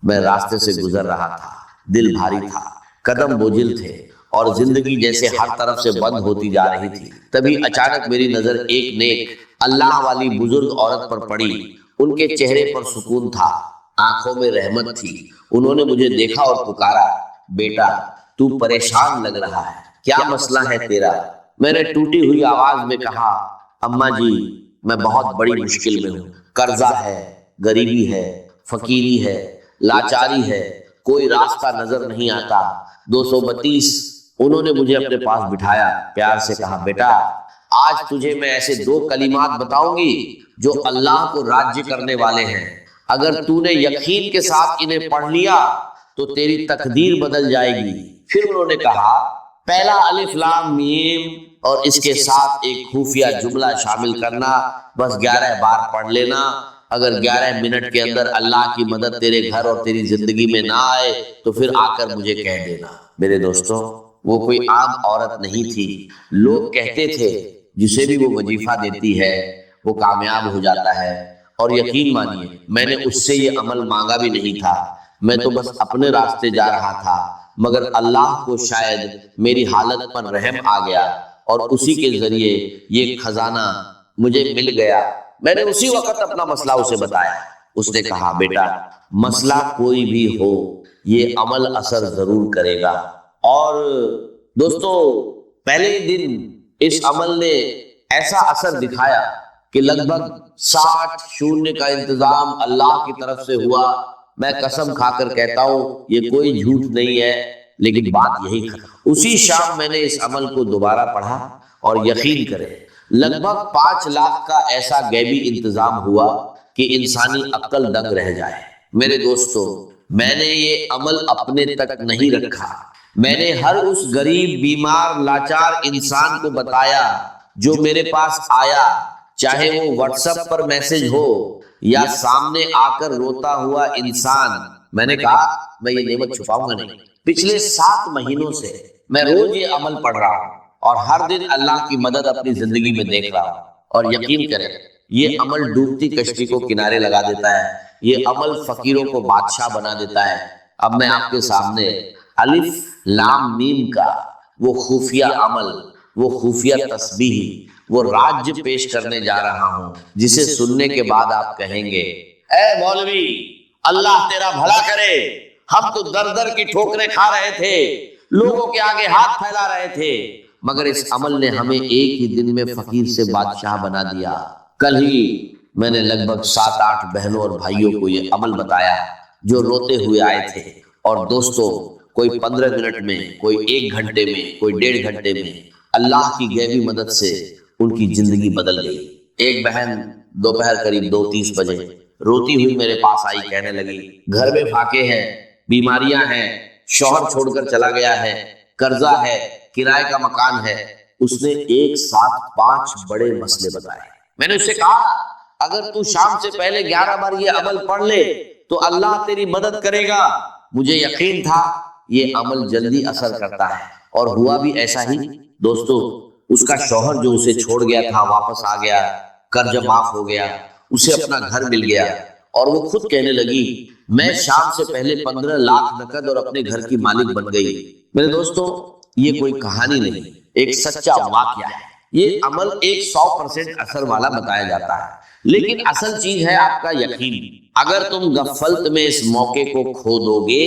میں راستے سے گزر رہا تھا، دل بھاری تھا، قدم بوجھل تھے اور زندگی جیسے ہر طرف سے بند ہوتی جا رہی تھی۔ تبھی اچانک میری نظر ایک نیک اللہ والی بزرگ عورت پر پڑی۔ ان کے چہرے پر سکون تھا، آنکھوں میں رحمت تھی۔ انہوں نے مجھے دیکھا اور پکارا، بیٹا تو پریشان لگ رہا ہے، کیا مسئلہ ہے تیرا؟ میں نے ٹوٹی ہوئی آواز میں کہا، اماں جی میں بہت بڑی مشکل میں ہوں، قرضہ ہے، غریبی ہے، فقیری ہے، لاچاری ہے، کوئی راستہ نظر نہیں آتا۔ 232 انہوں نے مجھے اپنے پاس بٹھایا، پیار سے کہا، بیٹا آج تجھے میں ایسے 2 کلمات بتاؤں گی جو اللہ کو راضی کرنے والے ہیں۔ اگر تو نے یقین کے ساتھ انہیں پڑھ لیا تو تیری تقدیر بدل جائے گی۔ پھر انہوں نے کہا، پہلا الف لام میم اور اس کے ساتھ ایک خفیہ جملہ شامل کرنا، بس 11 بار پڑھ لینا۔ اگر 11 منٹ کے اندر اللہ کی مدد تیرے گھر اور تیری زندگی میں نہ آئے تو پھر آ کر مجھے کہہ دینا۔ میرے دوستوں، وہ کوئی عام عورت نہیں تھی۔ لوگ کہتے تھے جسے بھی وہ وظیفہ دیتی ہے وہ کامیاب ہو جاتا ہے، اور یقین مانیے میں نے اس سے یہ عمل مانگا بھی نہیں تھا، میں تو بس اپنے راستے جا رہا تھا، مگر اللہ کو شاید میری حالت پر رحم آ گیا اور اسی کے ذریعے یہ خزانہ مجھے مل گیا۔ میں نے اسی وقت اپنا مسئلہ اسے بتایا۔ اس نے کہا، بیٹا مسئلہ کوئی بھی ہو یہ عمل اثر ضرور کرے گا۔ اور دوستو، پہلے ہی دن اس عمل نے ایسا اثر دکھایا کہ لگ بھگ 60 شونیہ کا انتظام اللہ کی طرف سے ہوا۔ میں قسم کھا کر کہتا ہوں یہ کوئی جھوٹ نہیں ہے، لیکن بات یہی تھی۔ اسی شام میں نے اس عمل کو دوبارہ پڑھا اور یقین کریں لگ بھگ 5 لاکھ کا ایسا غیبی انتظام ہوا کہ انسانی عقل دنگ رہ جائے۔ میرے دوستو، میں نے یہ عمل اپنے تک نہیں رکھا، میں نے ہر اس غریب، بیمار، لاچار انسان کو بتایا جو میرے پاس آیا، چاہے وہ واٹس ایپ پر میسج ہو یا سامنے آ کر روتا ہوا انسان۔ میں نے کہا میں یہ نعمت چھپاؤں گا نہیں۔ پچھلے 7 مہینوں سے میں روز یہ عمل پڑھ رہا ہوں اور ہر دن اللہ کی مدد اپنی زندگی میں دیکھ رہا ہوں، اور یقین کریں یہ عمل ڈوبتی کشتی کو کنارے لگا دیتا ہے، یہ عمل فقیروں کو بادشاہ بنا دیتا ہے۔ اب میں آپ کے سامنے الف لام میم کا وہ خفیہ عمل، وہ خفیہ تسبیح، وہ راج پیش کرنے جا رہا ہوں جسے سننے کے بعد آپ کہیں گے، اے مولوی اللہ تیرا بھلا کرے، ہم تو در در کی ٹھوکریں کھا رہے تھے، لوگوں کے آگے ہاتھ پھیلا رہے تھے، مگر اس عمل نے ہمیں ایک ہی دن میں فقیر سے بادشاہ بنا دیا۔ کل ہی میں نے لگ بھگ 7-8 بہنوں اور بھائیوں کو یہ عمل بتایا جو روتے ہوئے آئے تھے، اور دوستو کوئی 15 منٹ میں، کوئی 1 گھنٹے میں، کوئی 1.5 گھنٹے میں اللہ کی غیبی مدد سے ان کی زندگی بدل گئی۔ ایک بہن دوپہر قریب 2:30 بجے روتی ہوئی میرے پاس آئی، کہنے لگی، گھر میں فاقے ہیں، بیماریاں ہیں، شوہر چھوڑ کر چلا گیا ہے، قرضہ ہے، کرائے کا مکان ہے۔ اس نے ایک ساتھ 5 بڑے مسئلے بتائے۔ میں نے اس سے کہا، اگر تو شام سے پہلے 11 بار یہ عمل پڑھ لے تو اللہ تیری مدد کرے گا۔ مجھے یقین تھا یہ عمل جلدی اثر کرتا ہے، اور ہوا بھی ایسا ہی۔ دوستو، اس کا شوہر جو اسے چھوڑ گیا تھا واپس آ گیا، قرض معاف ہو گیا، اسے اپنا گھر مل گیا، اور وہ خود کہنے لگی، میں شام سے پہلے 15 لاکھ نقد اور اپنے گھر کی مالک بن گئی۔ میرے دوستو، یہ کوئی کہانی نہیں، ایک سچا واقعہ ہے۔ یہ عمل 100% اثر والا بتایا جاتا ہے، لیکن اصل چیز ہے آپ کا یقین۔ اگر تم غفلت میں اس موقع کو کھو دو گے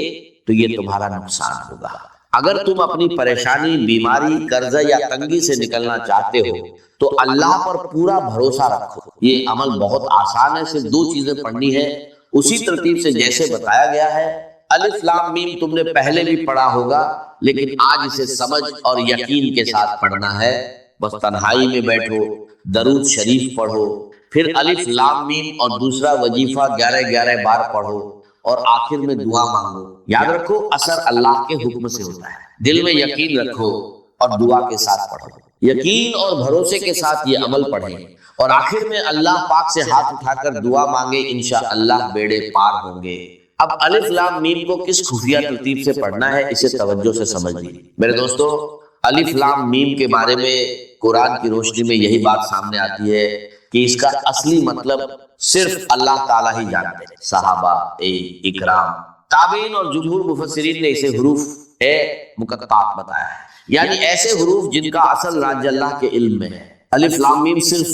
تو یہ تمہارا نقصان ہوگا۔ اگر تم اپنی پریشانی، بیماری، قرضہ یا تنگی سے نکلنا چاہتے ہو تو اللہ پر پورا بھروسہ رکھو۔ یہ عمل بہت آسان ہے، صرف 2 چیزیں پڑھنی ہے اسی ترتیب سے جیسے بتایا گیا ہے۔ الف لام میم تم نے پہلے بھی پڑھا ہوگا، لیکن آج اسے سمجھ اور یقین کے ساتھ پڑھنا ہے۔ بس تنہائی میں بیٹھو، درود شریف پڑھو، پھر الف لام میم اور دوسرا وظیفہ 11 بار پڑھو، اور آخر میں دعا مانگو۔ یاد رکھو اثر اللہ کے حکم سے ہوتا ہے۔ دل میں یقین رکھو اور دعا کے ساتھ پڑھو۔ یقین اور بھروسے کے ساتھ یہ عمل پڑھیں، اور آخر میں اللہ پاک سے ہاتھ اٹھا کر دعا مانگے، انشاءاللہ بیڑے پار ہوں گے۔ اب الف لام میم کو کس خفیہ ترتیب سے پڑھنا ہے اسے توجہ سے سمجھ لیجیے۔ میرے دوستو، الف لام میم کے بارے میں قرآن کی روشنی میں یہی بات سامنے آتی ہے کہ اس کا اصلی مطلب صرف اللہ تعالیٰ ہی جانتے ہیں۔ صحابہ اکرام، تابعین اور جمہور مفسرین نے اسے حروف مقطعات بتایا ہے، یعنی ایسے حروف جن کا اصل راج اللہ کے علم میں ہے۔ الف لام میم صرف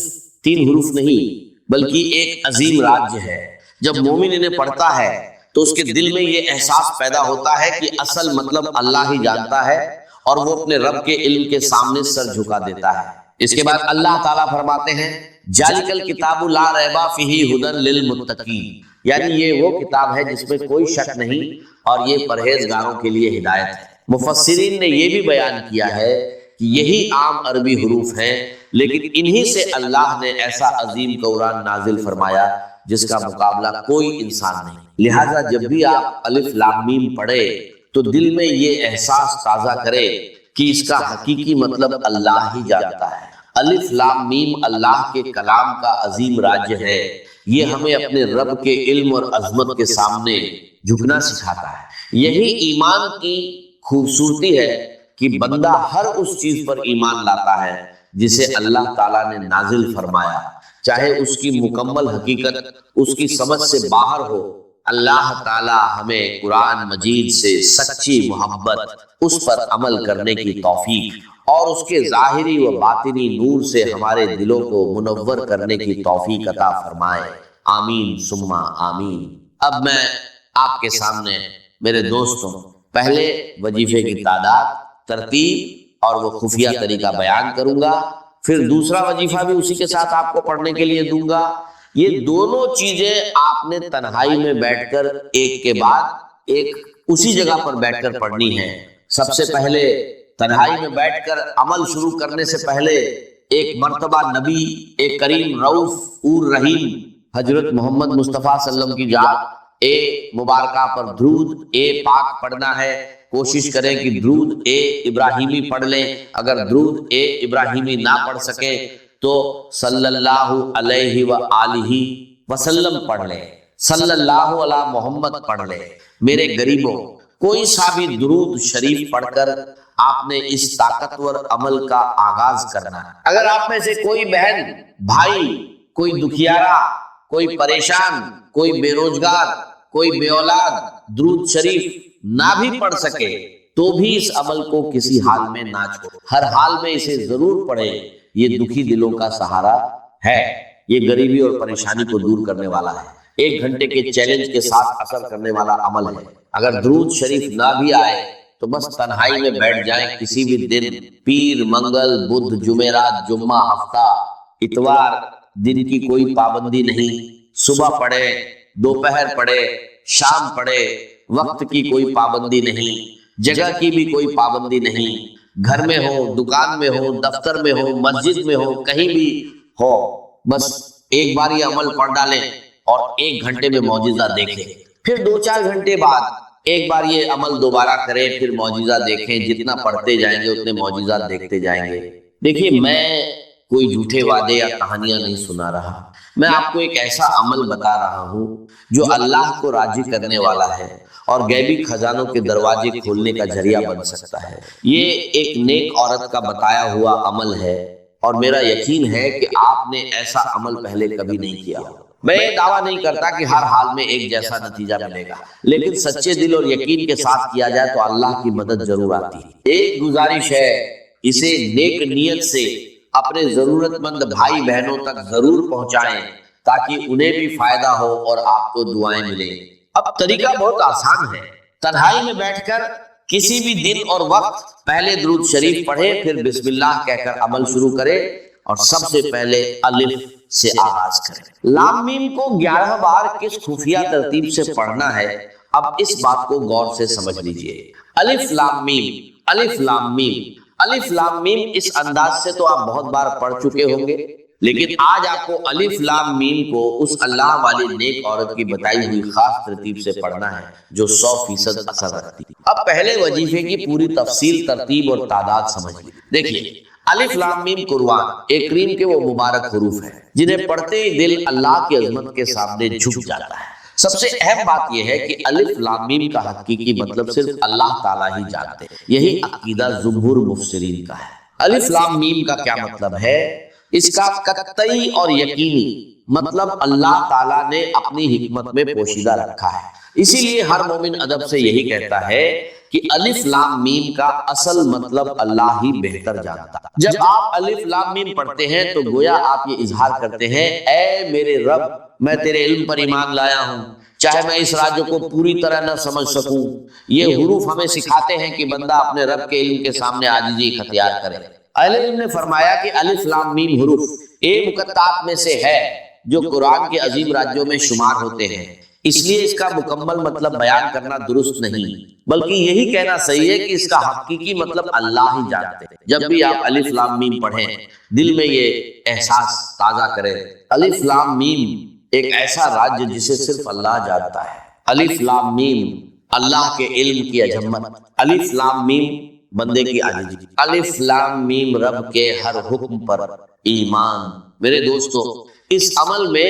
3 حروف نہیں بلکہ ایک عظیم راج ہے۔ جب مومن انہیں پڑھتا ہے تو اس کے دل میں یہ احساس پیدا ہوتا ہے کہ اصل مطلب اللہ ہی جانتا ہے اور وہ اپنے رب کے علم کے سامنے سر جھکا دیتا ہے۔ اس کے بعد اللہ تعالیٰ فرماتے ہیں ذالک الکتاب لا ریب فیہ ھدی للمتقین، یعنی یہ وہ کتاب ہے جس میں کوئی شک نہیں اور یہ پرہیزگاروں کے لیے ہدایت ہے۔ مفسرین نے یہ بھی بیان کیا ہے کہ یہی عام عربی حروف ہیں، لیکن انہی سے اللہ نے ایسا عظیم قرآن نازل فرمایا جس کا مقابلہ کوئی انسان نہیں۔ لہٰذا جب بھی آپ الف لام میم پڑھے تو دل میں یہ احساس تازہ کرے کہ اس کا حقیقی مطلب اللہ ہی جانتا ہے۔ الف لام میم اللہ کے کلام کا عظیم راج ہے، یہ ہمیں اپنے رب کے علم اور عظمت کے سامنے جھکنا سکھاتا ہے۔ یہی ایمان کی خوبصورتی ہے کہ بندہ ہر اس چیز پر ایمان لاتا ہے جسے اللہ تعالیٰ نے نازل فرمایا، چاہے اس کی مکمل حقیقت اس کی سمجھ سے باہر ہو۔ اللہ تعالیٰ ہمیں قرآن مجید سے سچی محبت، اس پر عمل کرنے کی توفیق اور اس کے ظاہری و باطنی نور سے ہمارے دلوں کو منور کرنے کی توفیق عطا فرمائے، آمین ثم آمین۔ اب میں آپ کے سامنے میرے دوستوں پہلے وظیفے کی تعداد، ترتیب اور وہ خفیہ طریقہ بیان کروں گا، پھر دوسرا وظیفہ بھی اسی کے ساتھ آپ کو پڑھنے کے لیے دوں گا۔ یہ دونوں چیزیں آپ نے تنہائی میں بیٹھ کر ایک کے بعد ایک اسی جگہ پر بیٹھ کر پڑھنی ہے۔ سب سے پہلے تنہائی میں بیٹھ کر عمل شروع کرنے سے پہلے ایک مرتبہ نبی ایک کریم رؤوف اور رحیم حضرت محمد مصطفیٰ صلی اللہ علیہ وسلم کی ذات مبارکہ پر درود پاک پڑھنا ہے۔ کوشش کریں کہ درود ابراہیمی پڑھ لیں، اگر درود ابراہیمی نہ پڑھ سکیں تو صلی اللہ علیہ وآلہ وسلم پڑھ لیں، صلی اللہ علی محمد پڑھ لیں۔ میرے غریبوں، کوئی سا بھی درود شریف پڑھ کر آپ نے اس طاقتور عمل کا آغاز کرنا ہے۔ اگر آپ میں سے کوئی بہن، بھائی، کوئی دکھیارا، کوئی پریشان، کوئی بے روزگار، کوئی بے اولاد درود شریف نہ بھی پڑھ سکے تو بھی اس عمل کو کسی حال میں نہ چھوڑے، ہر حال میں اسے ضرور پڑھے۔ یہ دکھی دلوں کا سہارا ہے، یہ غریبی اور پریشانی کو دور کرنے والا ہے، 1 گھنٹے کے چیلنج کے ساتھ اثر کرنے والا عمل ہے۔ اگر درود شریف نہ بھی آئے تو بس تنہائی میں بیٹھ جائیں، کسی بھی دن، پیر، منگل، بدھ، جمعرات، جمعہ، ہفتہ، اتوار، دن کی کوئی پابندی نہیں، صبح پڑھے، دوپہر پڑھے، شام پڑھے، وقت کی کوئی پابندی نہیں، جگہ کی بھی کوئی پابندی نہیں، گھر میں ہو، دکان میں ہو، دفتر میں ہو، مسجد میں ہو، کہیں بھی ہو، بس ایک بار یہ عمل پڑھ ڈالیں اور 1 گھنٹے میں معجزہ دیکھیں، پھر 2-4 گھنٹے بعد ایک بار یہ عمل دوبارہ کریں، پھر معجزہ دیکھیں، جتنا پڑھتے جائیں گے اتنے معجزات دیکھتے جائیں گے۔ دیکھیے، میں کوئی جھوٹے وعدے یا کہانیاں نہیں سنا رہا، میں آپ کو ایک ایسا عمل بتا رہا ہوں جو اللہ کو راضی کرنے والا ہے اور غیبی خزانوں کے دروازے کھولنے کا ذریعہ بن سکتا ہے۔ یہ ایک نیک عورت کا بتایا ہوا عمل ہے اور میرا یقین ہے کہ آپ نے ایسا عمل پہلے کبھی نہیں کیا ہو۔ میں یہ دعویٰ نہیں کرتا کہ ہر حال میں ایک جیسا نتیجہ ملے گا، لیکن سچے دل اور یقین کے ساتھ کیا جائے تو اللہ کی مدد ضرور آتی ہے۔ ایک گزارش ہے، اسے نیک نیت سے اپنے ضرورت مند بھائی بہنوں تک ضرور پہنچائیں تاکہ انہیں بھی فائدہ ہو اور آپ کو دعائیں ملیں۔ اب طریقہ بہت آسان ہے، تنہائی میں بیٹھ کر کسی بھی دن اور وقت پہلے درود شریف پڑھے، پھر بسم اللہ کہہ کر عمل شروع کرے اور سب سے پہلے الف سے آغاز کرے۔ لام میم کو 11 بار کس خفیہ ترتیب سے پڑھنا ہے، اب اس بات کو غور سے سمجھ لیجئے۔ الف لام میم، الف لام میم، الف لام میم، اس انداز سے تو آپ بہت بار پڑھ چکے ہوں گے، لیکن آج آپ کو الف لام میم کو اس اللہ والی نیک عورت کی بتائی ہوئی خاص ترتیب سے پڑھنا ہے جو 100% اثر رکھتی ہے۔ اب پہلے وظیفے کی پوری تفصیل، ترتیب اور تعداد سمجھ لیجیے۔ دیکھیے، الف لام میم قرآن ایک کریم کے وہ مبارک حروف ہیں جنہیں پڑھتے ہی دل اللہ کی عظمت کے سامنے جھک جاتا ہے۔ سب سے اہم بات یہ ہے کہ الف لام میم کا حقیقی مطلب صرف اللہ تعالیٰ ہی جانتے ہیں، یہی عقیدہ جمہور مفسرین کا ہے۔ الف لام میم کا کیا مطلب ہے؟ اس کا قطعی اور یقینی مطلب اللہ تعالیٰ نے اپنی حکمت میں پوشیدہ رکھا ہے۔ اسی لیے ہر مومن ادب سے یہی کہتا ہے کہ الف لام میم کا اصل مطلب اللہ ہی بہتر جانتا ہے۔ جب آپ الف لام میم پڑھتے ہیں تو گویا آپ یہ اظہار کرتے ہیں اے میرے رب میں تیرے علم پر ایمان لایا ہوں، چاہے میں اس راج کو پوری طرح نہ سمجھ سکوں۔ یہ حروف ہمیں سکھاتے ہیں کہ بندہ اپنے رب کے علم کے سامنے عاجزی اختیار کرے۔ اہل علم نے فرمایا کہ الف لام میم حروف مقطعات میں سے ہے جو قرآن کے عظیم راجوں میں شمار ہوتے ہیں، اس لیے اس کا مکمل مطلب بیان کرنا درست نہیں، بلکہ یہی کہنا صحیح ہے کہ اس کا حقیقی مطلب اللہ ہی جانتے ہیں۔ جب بھی آپ الف لام میم پڑھیں دل میں یہ احساس تازہ کریں، الف لام میم ایک ایسا راج جسے صرف اللہ جانتا ہے۔ الف لام میم اللہ کے علم کی عظمت، الف لام میم بندے کی عاجزی، الف لام میم رب کے ہر حکم پر ایمان۔ میرے دوستو، اس عمل میں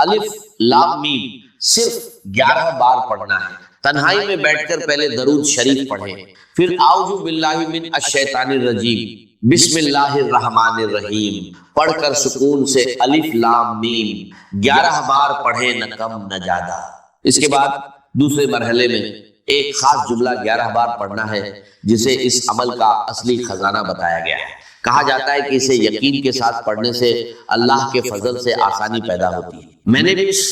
الف لام میم صرف 11 بار پڑھنا ہے۔ تنہائی میں بیٹھ کر پہلے درود شریف پڑھیں، پھر اعوذ باللہ من الشیطان الرجیم بسم اللہ الرحمن الرحیم پڑھ کر سکون سے الف لام میم 11 بار پڑھیں، نہ کم نہ زیادہ۔ اس کے بعد دوسرے مرحلے میں ایک خاص جملہ 11 بار پڑھنا ہے جسے اس عمل کا اصلی خزانہ بتایا گیا ہے۔ کہا جاتا ہے کہ اسے یقین کے ساتھ پڑھنے سے اللہ کے فضل سے آسانی پیدا ہوتی ہے۔ میں نے بھی اس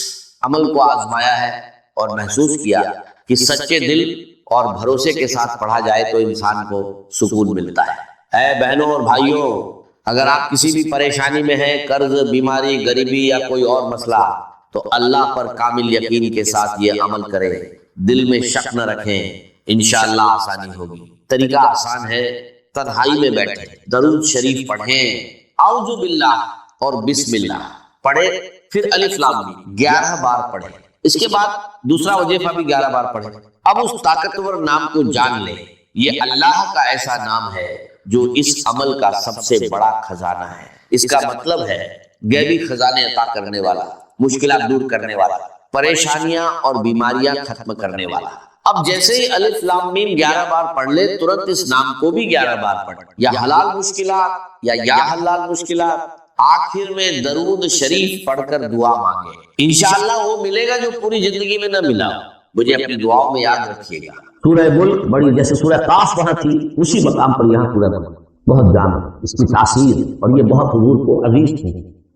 عمل کو آزمایا ہے اور محسوس کیا کہ سچے دل اور بھروسے کے ساتھ پڑھا جائے تو انسان کو سکون ملتا ہے۔ اے بہنوں اور بھائیوں، اگر آپ کسی بھی پریشانی میں ہیں، قرض، بیماری، غریبی یا کوئی اور مسئلہ، تو اللہ پر کامل یقین کے ساتھ یہ عمل کریں، دل میں شک نہ رکھیں، انشاءاللہ آسانی ہوگی۔ طریقہ آسان ہے، تنہائی میں بیٹھیں، درود شریف پڑھیں، اعوذ باللہ اور بسم اللہ پڑھیں، پھر الف لام میم 11 بار پڑھیں۔ اس کے بعد دوسرا وظیفہ بھی 11 بار پڑھیں۔ اب اس طاقتور نام کو جان لیں، یہ اللہ کا ایسا نام ہے جو اس عمل کا سب سے بڑا خزانہ ہے۔ اس کا مطلب ہے غیبی خزانے عطا کرنے والا، مشکلات دور کرنے والا، پریشانیاں اور بیماریاں ختم کرنے والا۔ اب جیسے ہی الف لام میم 11 بار پڑھ لے، ترنت اس نام کو بھی 11 بار پڑھ، یا حلال مشکلات یا حلال مشکلات، آخر میں درود شریف پڑھ کر دعا مانگے، انشاءاللہ وہ ملے گا جو پوری زندگی میں نہ ملا۔ مجھے اپنی دعاؤں میں یاد رکھیے گا۔ سورہ ملک بڑی، جیسے سورہ قاف وہاں تھی، اسی مقام پر یہاں سورہ ملک بہت جامع، اس کی تاثیر اور یہ بہت حضور کو عزیز تھی۔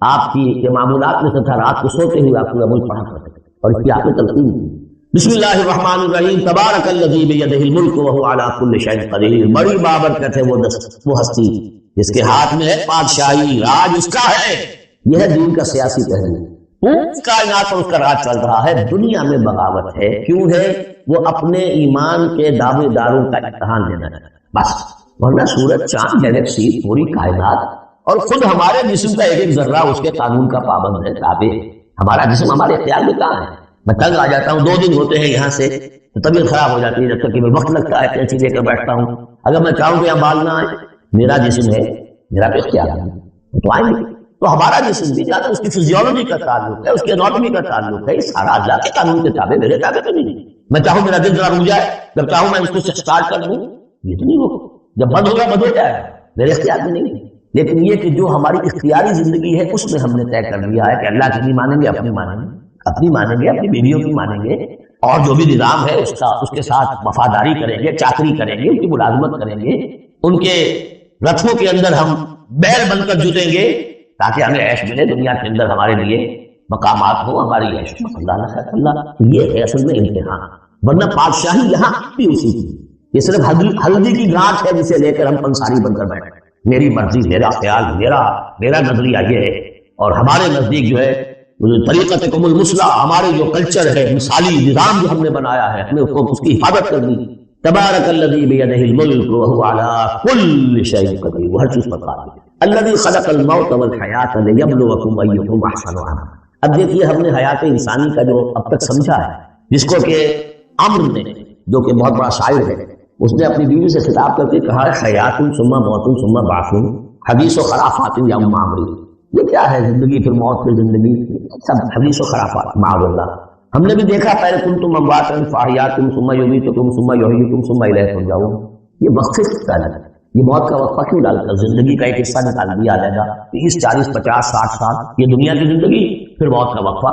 آپ کی یہ معمولات میں سے تھا، رات کو سوتے ہوئے آپ سورہ ملک پڑھا کرتے تھے اور اس کی آپ نے تلقین کی۔ بسم اللہ الرحمن الرحیم تبارک الذی بیدہ الملک وہو علی کل شیء قدیر۔ بڑی بابرکت ہے وہ ہستی جس کے ہاتھ میں ہے بادشاہی، راج اس کا ہے۔ یہ ہے دین کا سیاسی پہلو، پوری کائنات پر اس کا راج چل رہا ہے۔ دنیا میں بغاوت ہے، کیوں ہے؟ وہ اپنے ایمان کے دعوے داروں کا امتحان لینا ہے بس، ورنہ سورج، چاند، گلیکسی، پوری کائنات اور خود ہمارے جسم کا ایک ایک ذرہ اس کے قانون کا پابند ہے، تابع۔ ہمارا جسم ہمارے اختیار میں کہاں ہے؟ میں تنگ آ جاتا ہوں، 2 دن ہوتے ہیں یہاں سے، طبیعت خراب ہو جاتی ہے، جب تک کہ میں وقت لگتا ہے کیسی لے کر بیٹھتا ہوں۔ اگر میں چاہوں کہ یہاں بال نہ آئے، میرا جسم ہے، میرا بھی اختیار ہے، تو آئیں گے۔ تو ہمارا جسم بھی جاتا، اس کی فزیولوجی کا تعلق ہے، اس کی اناٹمی کا تعلق ہے، یہ سارا اللہ کے قانون کے تابع، میرے تابع تو نہیں۔ میں چاہوں میرا دل ذرا رک جائے، جب چاہوں میں اس کو اسٹارٹ کر دوں، یہ تو نہیں ہوگا، جب بند ہوگا بند ہو جائے، میرے اختیار میں نہیں۔ لیکن یہ کہ جو ہماری اختیاری زندگی ہے اس میں ہم نے طے کر لیا ہے کہ اللہ کی نہیں مانیں گے، اپنی مانیں گے، اپنی مانیں گے، اپنی بیویوں کی مانیں گے، اور جو بھی نظام ہے اس کے ساتھ وفاداری کریں گے، چاکری کریں گے، ان کی ملازمت کریں گے، ان کے رتھوں کے اندر ہم بیل بن کر جتیں گے تاکہ ہمیں عیش ملے، دنیا کے اندر ہمارے لیے مقامات ہو، ہماری عیش ہو۔ اللہ نہ خیر اللہ، یہ ہے اصل میں امتحان، ورنہ بادشاہی یہاں بھی اسی کی، یہ صرف ہلدی کی گانٹھ ہے جسے لے کر ہم پنساری بن کر بیٹھے، میری مرضی، میرا خیال، میرا نظریہ یہ ہے۔ اور ہمارے نزدیک جو ہے طریقت قم المثلیٰ، ہمارے جو کلچر ہے، مثالی نظام جو ہم نے بنایا ہے، ہمیں اس کی حفاظت کرنی۔ تبارک الذی بیدہ الملک وہو علی کل شیء قدیر، وہ ہر چیز پر قادر ہے۔ الذی خلق الموت والحیاۃ لیبلوکم ایکم احسن عملا۔ اب دیکھیے، ہم نے حیات انسانی کا جو اب تک سمجھا ہے، جس کو کہ عمرو نے، جو کہ بہت بڑا شاعر ہے، اس نے اپنی بیوی سے خطاب کر کے کہا ہے حیات ثم موت ثم بعث حدیث و خرافات یا ام عمرو۔ یہ کیا ہے؟ زندگی پھر موت پھر زندگی، سب حدیث و خرافات، معاذ اللہ۔ ہم نے بھی دیکھا پہلے کنتم امواتا فاحیاکم ثم یمیتکم ثم یحییکم ثم الیہ ترجعون۔ یہ وقفے کا ہے، یہ موت کا وقفہ کیوں ڈال کر زندگی کا ایک حصہ نکال دیا جائے گا؟ 30 40 50 60 سال یہ دنیا کی زندگی، پھر موت کا وقفہ۔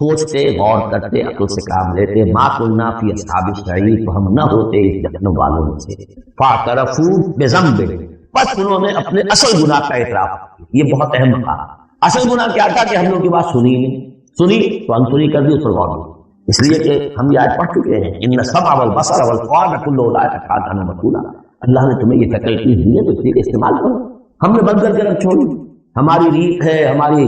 سوچتے، غور کرتے، عقل سے کام لیتے، ما کنا فی اصحاب السعیر، تو ہم نہ ہوتے اس جہنم والوں میں سے۔ فاعترفوا بذنبہم، بس انہوں نے اپنے اصل گناہ کا اعتراف کیا۔ یہ بہت اہم مقام۔ اصل گناہ کیا تھا کہ ہم لوگ کی بات سنی نہیں، سنی تو انسنی کر دی، اس پر غور نہیں، اس لیے کہ ہم یہ آیت پڑھ چکے ہیں، ان السمع والبصر والفؤاد کل اولئک کان عنہ مسئولا۔ اللہ نے تمہیں یہ فیکلٹیز دی ہے تو اس لیے استعمال کرو۔ ہم نے بند کر کے رکھ چھوڑی، ہماری ریت ہے، ہماری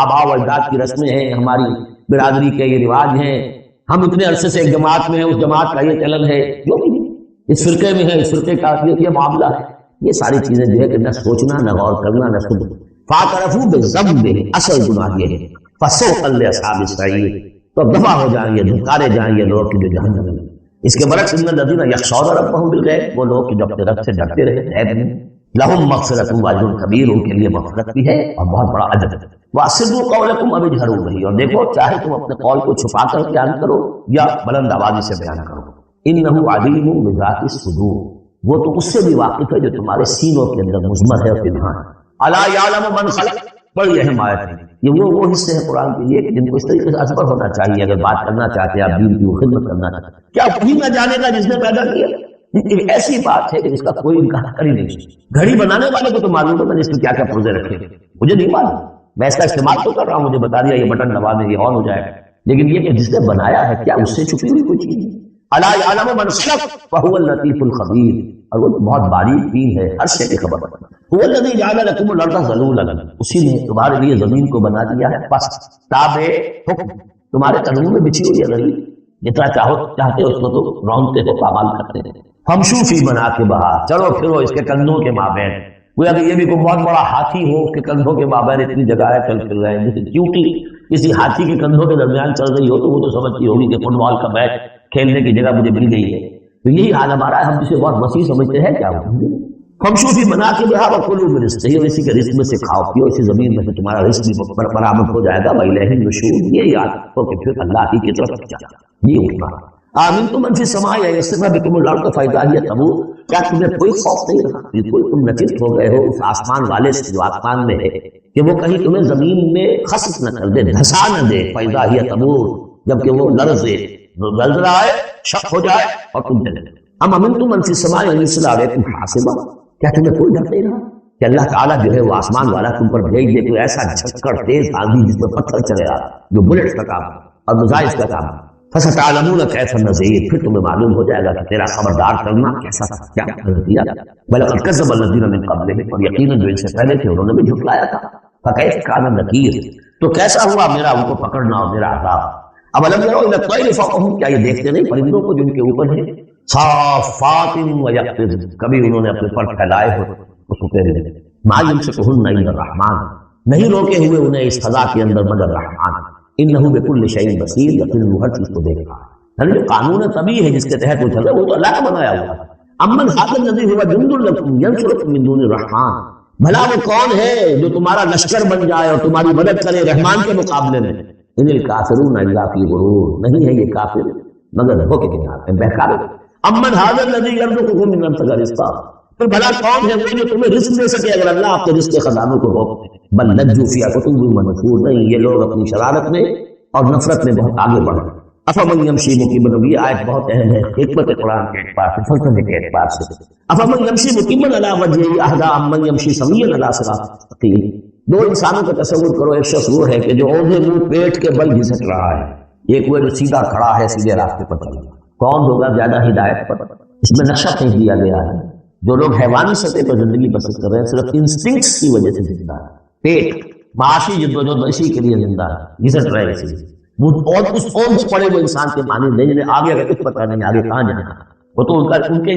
آباء و اجداد کی رسمیں ہیں، ہماری برادری کے یہ رواج ہیں، ہم اتنے عرصے سے ایک جماعت میں ہیں، اس جماعت کا یہ چلن ہے، جو بھی اس فرقے میں ہے، اس فرقے کا یہ معاملہ ہے، یہ ساری چیزیں جو ہے کہ نہ سوچنا، نہ غور کرنا، نہ سن۔ فاعترفوا بذنبہم، اصل گناہ یہ ہے، فسوقا لاصحاب السعیر، تو دفع ہو جائیں گے، دھکارے جائیں گے لوگ جو جہنم میں۔ اس کے برعکس ان الذین یخشون ربهم بالغیب، وہ لوگ جو اپنے رب سے ڈرتے رہے غیب میں، لہم مغفرۃ واجر کبیر، ان کے لیے مغفرت بھی ہے اور بہت بڑا اجر ہے۔ واسروا قولکم او اجہروا بہ، اور دیکھو چاہے تم اپنے قول کو چھپا کر بیان کرو یا بلند آوازی سے بیان کرو۔ انہ علیم بذات الصدور، وہ تو اس سے بھی واقف ہے جو تمہارے سینوں کے اندر مضمر ہے اور پنہاں ہے۔ الا یعلم من خلق، بڑی اہم آیت ہے یہ، وہ حصے ہیں قرآن کے لیے کہ جن کو اس طریقے سے اثر ہونا چاہیے اگر بات کرنا چاہتے ہیں، آپ دین کی وہ خدمت کرنا چاہتے ہیں۔ کیا وہی نہ جانے گا جس نے پیدا کیا؟ ایک ایسی بات ہے کہ جس کا کوئی انکار کر ہی نہیں۔ گھڑی بنانے والے کو تو معلوم ہے میں نے اس میں کیا کیا پرزے رکھے، مجھے نہیں معلوم، میں اس کا استعمال تو کر رہا ہوں، مجھے بتا دیا یہ بٹن دبا دیں یہ آن ہو جائے گا، لیکن یہ کہ جس نے بنایا ہے کیا اس سے چھپی ہوئی کوئی چیز نہیں۔ الا یعلم من خلق وهو اللطیف الخبیر، اور وہ بہت باریک بین ہے، ہر شے کی خبر ہے۔ هو الذی جعل لكم الارض ذلولا، اسی نے تمہارے لیے زمین کو بنا دیا ہے پس تابع حکم، تمہارے قدموں میں بچھی ہوئی ہے زمین، جتنا چاہتے ہو اس کو تو رونتے ہو، پامال کرتے ہیں۔ فمشوا فی مناکبہا، چلو پھرو اس کے کندھوں کے مابین، گویا کہ یہ بھی کوئی بہت بڑا ہاتھی ہو اس کے کندھوں کے مابین اتنی جگہ ہے، چل پھر رہے ہیں، جیسے چیونٹی کسی ہاتھی کے کندھوں کے درمیان چل رہی ہو تو وہ تو سمجھتی ہوگی کہ فٹ بال کا میچ کھیلنے کی جگہ مجھے مل گئی ہے، تو یہی حال ہمارا ہے، ہم جسے بہت وسیع سمجھتے ہیں کیا ہوگی۔ فمشوا فی مناکبہا وکلوا من رزقہ، اور اسی کے رزق میں سے کھاؤ پیو، اسی زمین میں سے تمہارا رزق بھی برآمد ہو جائے گا، وإلیہ النشور، یہ یاد رکھو کہ پھر اللہ ہی کی طرف جانا، یہ اٹھنا۔ آمنتم من فی السماء ان یخسف بکم الارض فاذا ہی تمور، کیا تمہیں کوئی خوف نہیں رہا، بالکل تم نچت ہو گئے ہو اس آسمان والے سے جو آسمان میں ہے کہ وہ کہیں تمہیں زمین میں خسف نہ کر دے، دھسا نہ دے، فاذا ہی تمور، جبکہ وہ لرزے، زلزلہ آئے، شک ہو جائے اور تم چلے۔ ام امنتم من فی السماء ان یرسل علیکم حاصبا، کیا تمہیں کوئی ڈر نہیں رہا کہ اللہ تعالیٰ جو ہے وہ آسمان والا تم پر بھیج دے کوئی ایسا جھکڑ تیز آندھی جس میں پتھر چلے گا، جو بلٹس کا کام اور میزائلز کا کام۔ فستعلمون کیف النذیر، پھر تمہیں معلوم ہو جائے گا کہ تیرا خبردار کرنا کیسا تھا، کیا کیا۔ بلقد کذب الذین من قبلہم، اور یقیناً جو ان سے پہلے تھے انہوں نے بھی جھٹلایا تھا۔ فکیف کان نکیر، تو کیسا ہوا میرا ان کو پکڑنا اور میرا عذاب۔ اولم یروا الی الطیر فوقہم، کیا یہ دیکھتے نہیں پرندوں کو جو ان کے اوپر ہیں، صافات و یقظ، کبھی انہوں نے اپنے پر پھیلائے ہو اس کو پھیلے، ما یمسکہن الا الرحمن، نہیں روکے ہوئے انہیں اس فضا کے اندر مگر رحمان، انہ بکل شیء بصیر، یقین وہ ہر چیز کو دیکھ رہا ہے۔ یعنی جو قانون طبیعی ہے جس کے تحت وہ چل رہا ہے وہ تو اللہ کا بنایا ہوا ہے۔ امن ھذا الذی ھو جند لکم ینصرکم من دون الرحمن، بھلا وہ کون ہے جو تمہارا لشکر بن جائے اور تمہاری مدد کرے رحمان کے مقابلے میں۔ ان الکافرون الا فی غرور، نہیں ہے یہ کافر مگر دھوکے کے میں بہکار۔ امن ھذا الذی یرزقکم من غیر رزق، پھر بھلا کون ہے وہ جو تمہیں رزق دے سکے اگر اللہ آپ کے رزق کے خزانوں کو روک دے۔ بل لجوا فی انفسہم منفور، نہیں یہ لوگ اپنی شرارت میں اور نفرت میں بہت آگے بڑھ گئے۔ افمن یمشی مکبا، یہ آیت بہت اہم ہے حکمت قرآن کے اعتبار سے، فلسفے کے اعتبار سے۔ افمن یمشی مکبا علی وجہہ اہدی امن یمشی سویا علی صراط مستقیم، دو انسانوں کا تصور کرو، ایک شخص وہ ہے کہ جو اوندھے منہ پیٹ کے بل گھسٹ رہا ہے، ایک وہ جو سیدھا کھڑا ہے سیدھے راستے پر چل رہا ہے، کون ہوگا زیادہ ہدایت پر؟ اس میں نقشہ کہیں دیا گیا ہے۔ جو لوگ حیوانی سطح پر زندگی بسر کر رہے ہیں صرف انسٹنکٹس کی وجہ سے زندہ ہے، پیٹ معاشی جدوجہد اسی کے لیے زندہ ہے، گھسٹ رہے اسی اور اس پڑے وہ انسان کے معنی نہیں، آگے اگر کچھ پتہ نہیں آگے کہاں جانا، وہ تو ان کے